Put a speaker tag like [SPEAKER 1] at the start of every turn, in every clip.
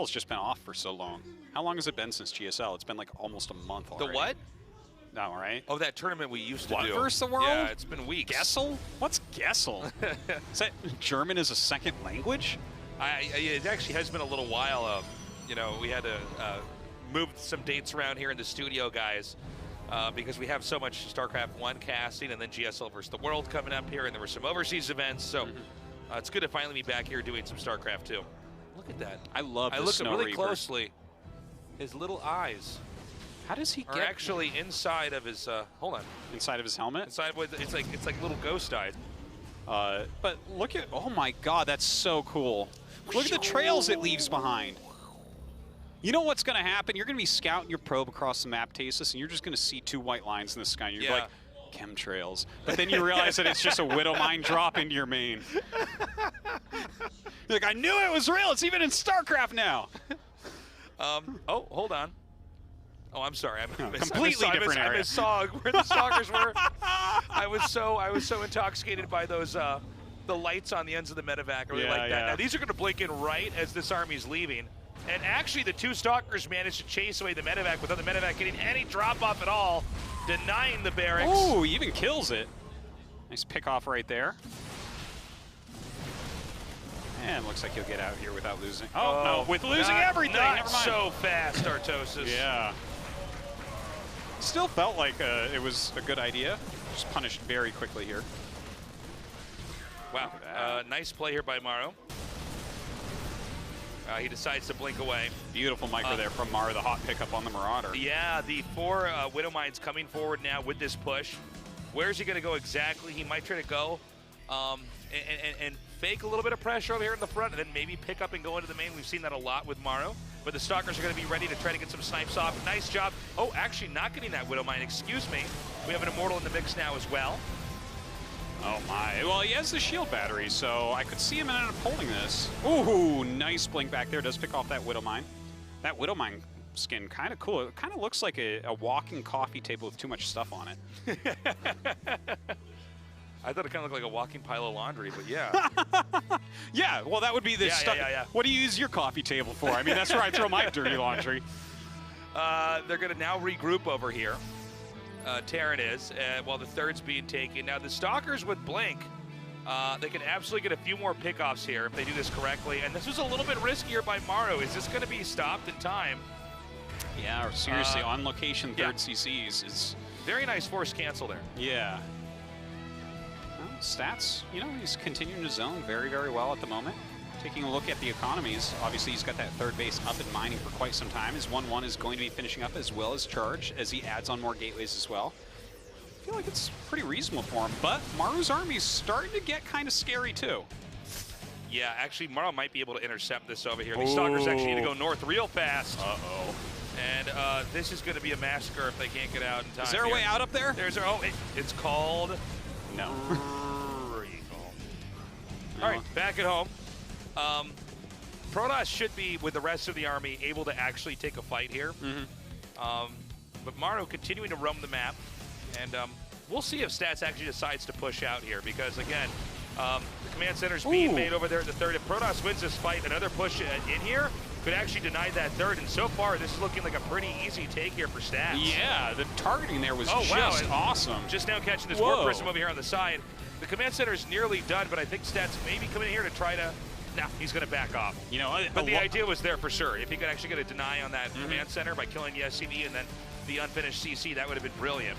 [SPEAKER 1] GSL's just been off for so long. How long has it been since GSL? It's been like almost a month already.
[SPEAKER 2] The what?
[SPEAKER 1] No, right?
[SPEAKER 2] Oh, that tournament we used to
[SPEAKER 1] What
[SPEAKER 2] do.
[SPEAKER 1] versus the world?
[SPEAKER 2] Yeah, it's been weeks.
[SPEAKER 1] Gessel? What's Gessel? Is that German as a second language?
[SPEAKER 2] It actually has been a little while. You know, we had to move some dates around here in the studio, guys, because we have so much StarCraft 1 casting and then GSL versus the world coming up here, and there were some overseas events. So it's good to finally be back here doing some StarCraft 2. Look at that.
[SPEAKER 1] I love the
[SPEAKER 2] look
[SPEAKER 1] Snow
[SPEAKER 2] really
[SPEAKER 1] Reaper.
[SPEAKER 2] closely. His little eyes
[SPEAKER 1] How does he
[SPEAKER 2] are
[SPEAKER 1] get
[SPEAKER 2] actually inside of his, hold on.
[SPEAKER 1] inside of his helmet?
[SPEAKER 2] Inside, it's like little ghost eyes.
[SPEAKER 1] But look at, oh my god, that's so cool. Look at the trails it leaves behind. You know what's going to happen? You're going to be scouting your probe across the map, Tasis, and you're just going to see 2 white lines in the sky, and you're like, chemtrails. But then you realize that it's just a Widow Mine drop into your main. You're like, I knew it was real. It's even in StarCraft now.
[SPEAKER 2] Oh, hold on. Oh, I'm sorry.
[SPEAKER 1] Completely different area.
[SPEAKER 2] I saw where the Stalkers were. I was so intoxicated by those the lights on the ends of the medevac. I really like that. Now these are going to blink in right as this army's leaving. And actually, the 2 Stalkers managed to chase away the medevac without the medevac getting any drop-off at all, denying the barracks.
[SPEAKER 1] Oh, he even kills it. Nice pick-off right there. And looks like he'll get out here without losing. Oh, no, with losing everything.
[SPEAKER 2] Not
[SPEAKER 1] Never mind.
[SPEAKER 2] so fast, Artosis.
[SPEAKER 1] Yeah. Still felt like it was a good idea. Just punished very quickly here.
[SPEAKER 2] Wow. Nice play here by Maru. He decides to blink away.
[SPEAKER 1] Beautiful micro there from Maru, the hot pickup on the Marauder.
[SPEAKER 2] Yeah, the 4 Widow Mines coming forward now with this push. Where's he going to go exactly? He might try to go and fake a little bit of pressure over here in the front and then maybe pick up and go into the main. We've seen that a lot with Maru. But the Stalkers are going to be ready to try to get some snipes off. Nice job. Oh, actually not getting that Widow Mine. Excuse me. We have an Immortal in the mix now as well.
[SPEAKER 1] Oh my, well he has the shield battery, so I could see him end up holding this. Ooh, nice blink back there, does pick off that Widow Mine. That Widow Mine skin, kind of cool. It kind of looks like a walking coffee table with too much stuff on it.
[SPEAKER 2] I thought it kind of looked like a walking pile of laundry, but yeah.
[SPEAKER 1] Yeah, well that would be the stuff.
[SPEAKER 2] Yeah.
[SPEAKER 1] What do you use your coffee table for? I mean, that's where I throw my dirty laundry.
[SPEAKER 2] They're gonna now regroup over here. Terran is, while the third's being taken. Now the Stalkers with Blink, they can absolutely get a few more pickoffs here if they do this correctly. And this was a little bit riskier by Maru. Is this going to be stopped in time?
[SPEAKER 1] Yeah, or seriously, on location third CCs is...
[SPEAKER 2] Very nice force cancel there.
[SPEAKER 1] Yeah. Well, stats, you know, he's continuing to zone very, very well at the moment. Taking a look at the economies, obviously he's got that third base up and mining for quite some time. His 1-1 is going to be finishing up as well as Charge, as he adds on more gateways as well. I feel like it's pretty reasonable for him, but Maru's army is starting to get kind of scary too.
[SPEAKER 2] Yeah, actually Maru might be able to intercept this over here. These Stalkers actually need to go north real fast.
[SPEAKER 1] Uh-oh.
[SPEAKER 2] And this is going to be a massacre if they can't get out in time.
[SPEAKER 1] Is there a way out up there?
[SPEAKER 2] There's it's called...
[SPEAKER 1] No.
[SPEAKER 2] All right, back at home. Protoss should be, with the rest of the army, able to actually take a fight here. But Maru continuing to roam the map, and we'll see if Stats actually decides to push out here, because again, the command center's being made over there at the third. If Protoss wins this fight, another push in here could actually deny that third, and so far this is looking like a pretty easy take here for Stats.
[SPEAKER 1] Yeah, the targeting there was just awesome.
[SPEAKER 2] Just now catching this Warp Prism over here on the side. The command center is nearly done, but I think Stats may be coming in here to try to... Nah, he's going to back off. You know, but the idea was there for sure. If he could actually get a deny on that command center by killing the SCV and then the unfinished CC, that would have been brilliant.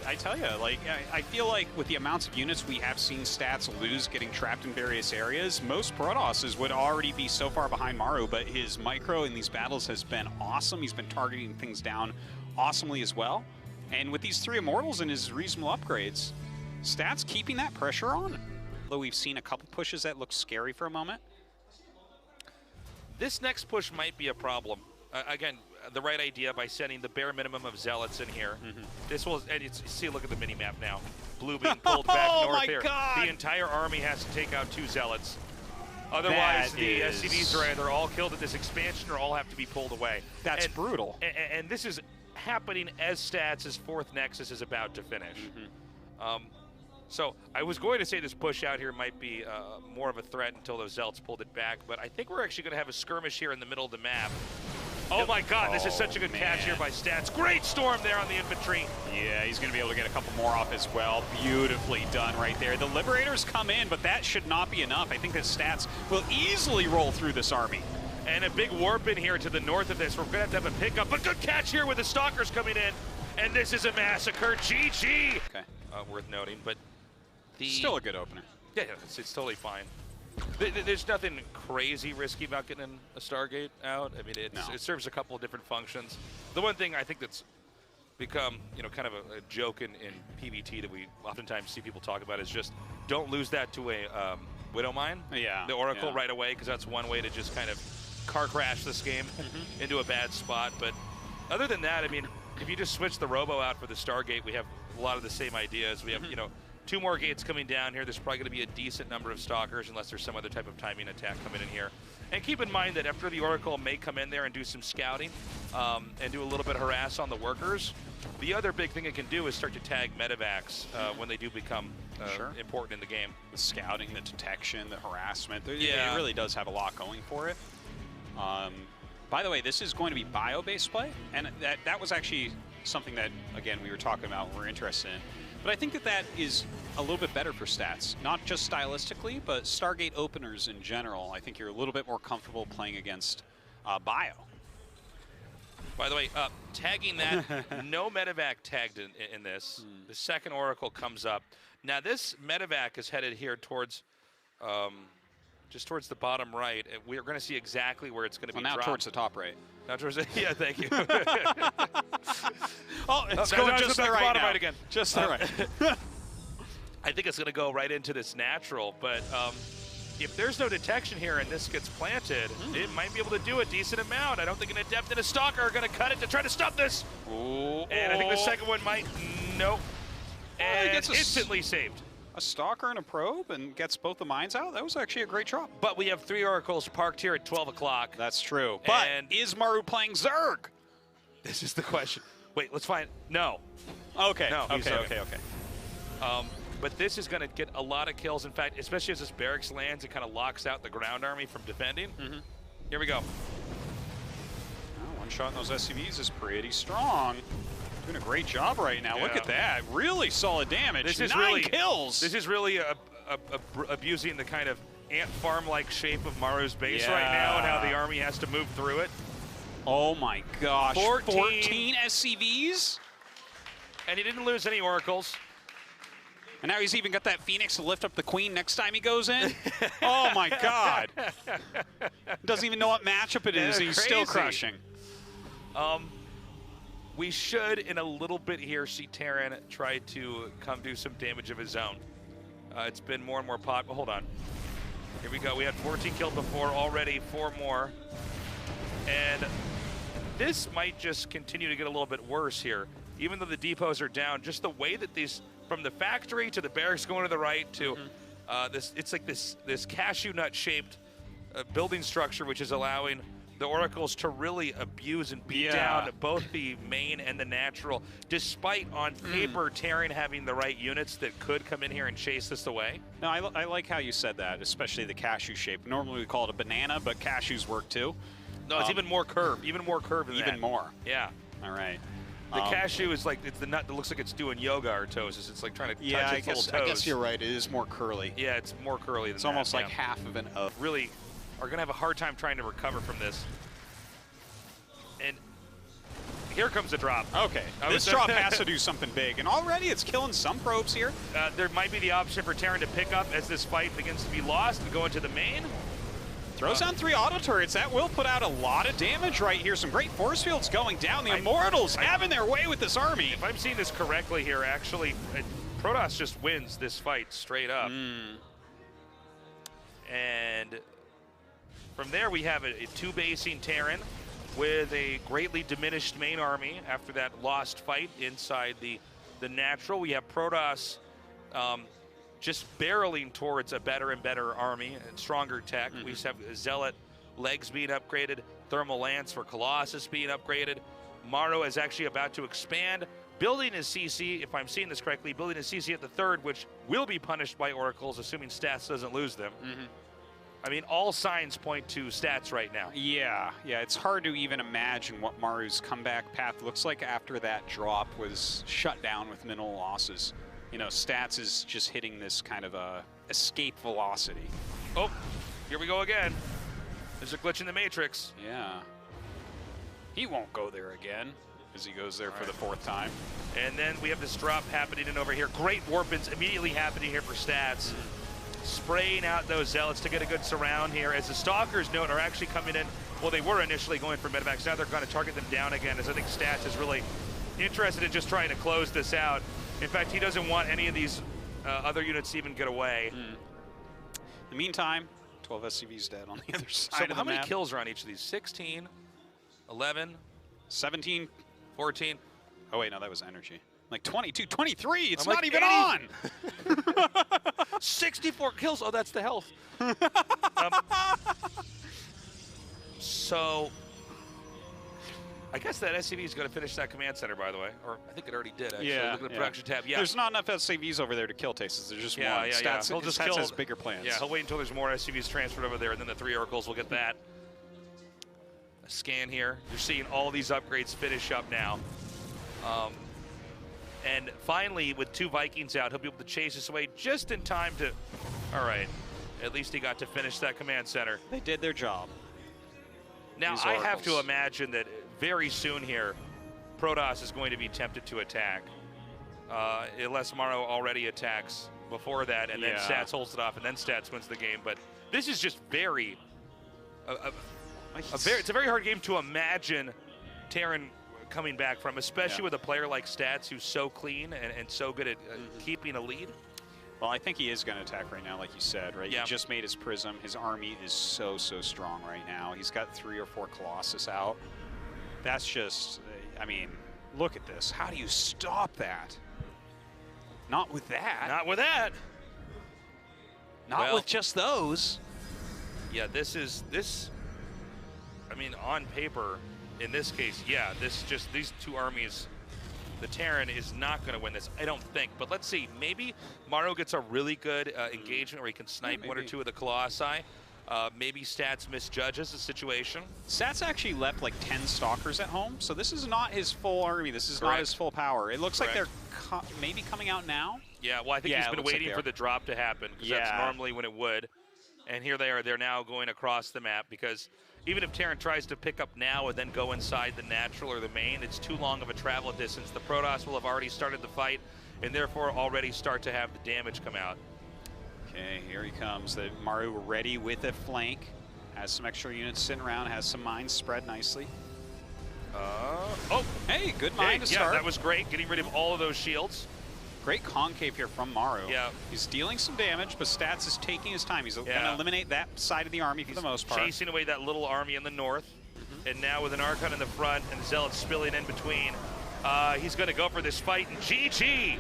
[SPEAKER 1] I tell you, like, I feel like with the amounts of units we have seen Stats lose getting trapped in various areas, most Protosses would already be so far behind Maru, but his micro in these battles has been awesome. He's been targeting things down awesomely as well. And with these 3 Immortals and his reasonable upgrades, Stats keeping that pressure on. Though we've seen a couple pushes that look scary for a moment.
[SPEAKER 2] This next push might be a problem. Again, the right idea by sending the bare minimum of Zealots in here. This will, and see, look at the mini-map now. Blue being pulled back north here.
[SPEAKER 1] God.
[SPEAKER 2] The entire army has to take out 2 Zealots. Otherwise, the SCVs are either all killed at this expansion or all have to be pulled away.
[SPEAKER 1] That's brutal.
[SPEAKER 2] And this is happening as Stats' 4th Nexus is about to finish. So I was going to say this push out here might be more of a threat until those Zelts pulled it back, but I think we're actually going to have a skirmish here in the middle of the map. Oh my God, this is such a good catch here by Stats. Great storm there on the infantry.
[SPEAKER 1] Yeah, he's going to be able to get a couple more off as well. Beautifully done right there. The Liberators come in, but that should not be enough. I think that Stats will easily roll through this army.
[SPEAKER 2] And a big warp in here to the north of this. We're going to have a pickup, but good catch here with the Stalkers coming in. And this is a massacre. GG.
[SPEAKER 1] Okay.
[SPEAKER 2] Worth noting, but
[SPEAKER 1] still a good opener.
[SPEAKER 2] Yeah, it's totally fine. There's nothing crazy risky about getting a Stargate out. I mean, it serves a couple of different functions. The one thing I think that's become, kind of a joke in PvT that we oftentimes see people talk about is just don't lose that to a Widow Mine, the Oracle right away, because that's one way to just kind of car crash this game into a bad spot. But other than that, I mean, if you just switch the Robo out for the Stargate, we have a lot of the same ideas. We have, 2 more gates coming down here. There's probably going to be a decent number of Stalkers unless there's some other type of timing attack coming in here. And keep in mind that after the Oracle may come in there and do some scouting and do a little bit of harass on the workers, the other big thing it can do is start to tag medevacs when they do become important in the game.
[SPEAKER 1] The scouting, the detection, the harassment, it really does have a lot going for it. By the way, this is going to be bio-based play, and that was actually something that, again, we were talking about and we're interested in. But I think that is a little bit better for Stats, not just stylistically, but Stargate openers in general. I think you're a little bit more comfortable playing against bio.
[SPEAKER 2] By the way, tagging that, no medevac tagged in this. The second Oracle comes up. Now this medevac is headed here towards, just towards the bottom right. We're going to see exactly where it's going to be dropped.
[SPEAKER 1] Now towards the top right.
[SPEAKER 2] Now towards the, yeah, thank you.
[SPEAKER 1] It's going just the right
[SPEAKER 2] bottom
[SPEAKER 1] now.
[SPEAKER 2] Right again.
[SPEAKER 1] Just the right.
[SPEAKER 2] I think it's going to go right into this natural, but if there's no detection here and this gets planted, it might be able to do a decent amount. I don't think an Adept and a Stalker are going to cut it to try to stop this.
[SPEAKER 1] Ooh,
[SPEAKER 2] and I think the second one might, nope. And it's instantly saved.
[SPEAKER 1] A Stalker and a Probe and gets both the mines out? That was actually a great drop.
[SPEAKER 2] But we have 3 Oracles parked here at 12 o'clock.
[SPEAKER 1] That's true. But is Maru playing Zerg?
[SPEAKER 2] This is the question. Wait, let's find, no.
[SPEAKER 1] Okay,
[SPEAKER 2] no,
[SPEAKER 1] okay.
[SPEAKER 2] But this is going to get a lot of kills. In fact, especially as this barracks lands, it kind of locks out the ground army from defending. Here we go.
[SPEAKER 1] One shot in those SCVs is pretty strong. Doing a great job right now. Look at that. Really solid damage.
[SPEAKER 2] This is
[SPEAKER 1] 9 kills.
[SPEAKER 2] This is really abusing the kind of ant farm-like shape of Maru's base right now and how the army has to move through it.
[SPEAKER 1] Oh my gosh. 14 SCVs?
[SPEAKER 2] And he didn't lose any Oracles.
[SPEAKER 1] And now he's even got that Phoenix to lift up the Queen next time he goes in. Oh my God. Doesn't even know what matchup it is. He's still crushing.
[SPEAKER 2] We should, in a little bit here, see Terran try to come do some damage of his own. It's been more and more popular. Hold on. Here we go. We had 14 killed before, already 4 more. And this might just continue to get a little bit worse here. Even though the depots are down, just the way that these, from the factory to the barracks going to the right to it's like this cashew nut shaped building structure, which is allowing the Oracles to really abuse and beat down both the main and the natural, despite on paper Terran having the right units that could come in here and chase this away.
[SPEAKER 1] No, I like how you said that, especially the cashew shape. Normally we call it a banana, but cashews work too.
[SPEAKER 2] No, it's even more curved, even more curved than that.
[SPEAKER 1] Even more.
[SPEAKER 2] Yeah.
[SPEAKER 1] All right.
[SPEAKER 2] The cashew is like, it's the nut that looks like it's doing yoga artosis. It's like trying to touch its little toes.
[SPEAKER 1] I guess you're right. It is more curly.
[SPEAKER 2] Yeah, it's more curly than that.
[SPEAKER 1] It's almost like half of an O.
[SPEAKER 2] Really are going to have a hard time trying to recover from this. And here comes the drop.
[SPEAKER 1] Okay, this drop has to do something big. And already it's killing some probes here.
[SPEAKER 2] There might be the option for Terran to pick up as this fight begins to be lost and go into the main.
[SPEAKER 1] Throws down 3 auto turrets. That will put out a lot of damage right here. Some great force fields going down. The Immortals having their way with this army.
[SPEAKER 2] If I'm seeing this correctly here, actually, Protoss just wins this fight straight up. And from there, we have a 2-basing Terran with a greatly diminished main army after that lost fight inside the natural. We have Protoss just barreling towards a better and better army and stronger tech. We have Zealot legs being upgraded, Thermal Lance for Colossus being upgraded. Maru is actually about to expand building his CC, if I'm seeing this correctly, building his CC at the third, which will be punished by Oracles, assuming Stats doesn't lose them. I mean, all signs point to Stats right now.
[SPEAKER 1] Yeah, it's hard to even imagine what Maru's comeback path looks like after that drop was shut down with minimal losses. You know, Stats is just hitting this kind of a escape velocity.
[SPEAKER 2] Oh, here we go again. There's a glitch in the Matrix.
[SPEAKER 1] Yeah. He won't go there again, as he goes there for the 4th time.
[SPEAKER 2] And then we have this drop happening in over here. Great warp-ins immediately happening here for Stats. Spraying out those Zealots to get a good surround here. As the Stalkers note are actually coming in, well, they were initially going for Medivacs. Now they're going to target them down again, as I think Stats is really interested in just trying to close this out. In fact, he doesn't want any of these other units to even get away.
[SPEAKER 1] In the meantime, 12 SCVs dead on the other side of the map.
[SPEAKER 2] How many kills are on each of these? 16, 11,
[SPEAKER 1] 17,
[SPEAKER 2] 14.
[SPEAKER 1] Oh wait, no, that was energy. Like 22, 23, it's
[SPEAKER 2] I'm
[SPEAKER 1] not
[SPEAKER 2] like
[SPEAKER 1] even
[SPEAKER 2] 80.
[SPEAKER 1] on!
[SPEAKER 2] 64 kills, oh, that's the health. So, I guess that SCV is going to finish that command center, by the way. Or I think it already did, actually.
[SPEAKER 1] Yeah,
[SPEAKER 2] Look at the production tab. Yeah.
[SPEAKER 1] There's not enough SCVs over there to kill Tastes. There's just one. Stats,
[SPEAKER 2] He'll just
[SPEAKER 1] Stats
[SPEAKER 2] kill,
[SPEAKER 1] has bigger plans.
[SPEAKER 2] Yeah, he'll wait until there's more SCVs transferred over there, and then the 3 Oracles will get that. A scan here. You're seeing all these upgrades finish up now. And finally, with 2 Vikings out, he'll be able to chase this away just in time to... All right. At least he got to finish that command center.
[SPEAKER 1] They did their job.
[SPEAKER 2] Now, I have to imagine that very soon here, Protoss is going to be tempted to attack. Unless Maru already attacks before that, and then Stats holds it off, and then Stats wins the game. But this is just very... it's a very hard game to imagine Terran coming back from, especially with a player like Stats who's so clean and so good at keeping a lead.
[SPEAKER 1] Well, I think he is going to attack right now, like you said, right?
[SPEAKER 2] Yeah.
[SPEAKER 1] He just made his Prism. His army is so strong right now. He's got 3 or 4 Colossus out. That's just, I mean, look at this. How do you stop that? Not with that.
[SPEAKER 2] Not with that.
[SPEAKER 1] Not with just those.
[SPEAKER 2] Yeah, this, I mean, on paper, in this case, yeah, these 2 armies, the Terran is not going to win this, I don't think. But let's see, maybe Maru gets a really good engagement where he can snipe 1 or 2 of the Colossi. Maybe Stats misjudges the situation.
[SPEAKER 1] Stats actually left like 10 Stalkers at home, so this is not his full army. This is not his full power. It looks like they're maybe coming out now.
[SPEAKER 2] Yeah, well, I think he's been waiting for the drop to happen, because that's normally when it would. And here they are. They're now going across the map, because even if Terran tries to pick up now and then go inside the natural or the main, it's too long of a travel distance. The Protoss will have already started the fight, and therefore already start to have the damage come out.
[SPEAKER 1] Okay, here he comes. The Maru ready with a flank. Has some extra units sitting around. Has some mines spread nicely.
[SPEAKER 2] Oh,
[SPEAKER 1] hey, good mine to start.
[SPEAKER 2] Yeah, that was great. Getting rid of all of those shields.
[SPEAKER 1] Great concave here from Maru.
[SPEAKER 2] Yeah.
[SPEAKER 1] He's dealing some damage, but Stats is taking his time. He's going to eliminate that side of the army for the most part.
[SPEAKER 2] Chasing away that little army in the north. And now with an Archon in the front and the Zealots spilling in between, he's going to go for this fight. And GG!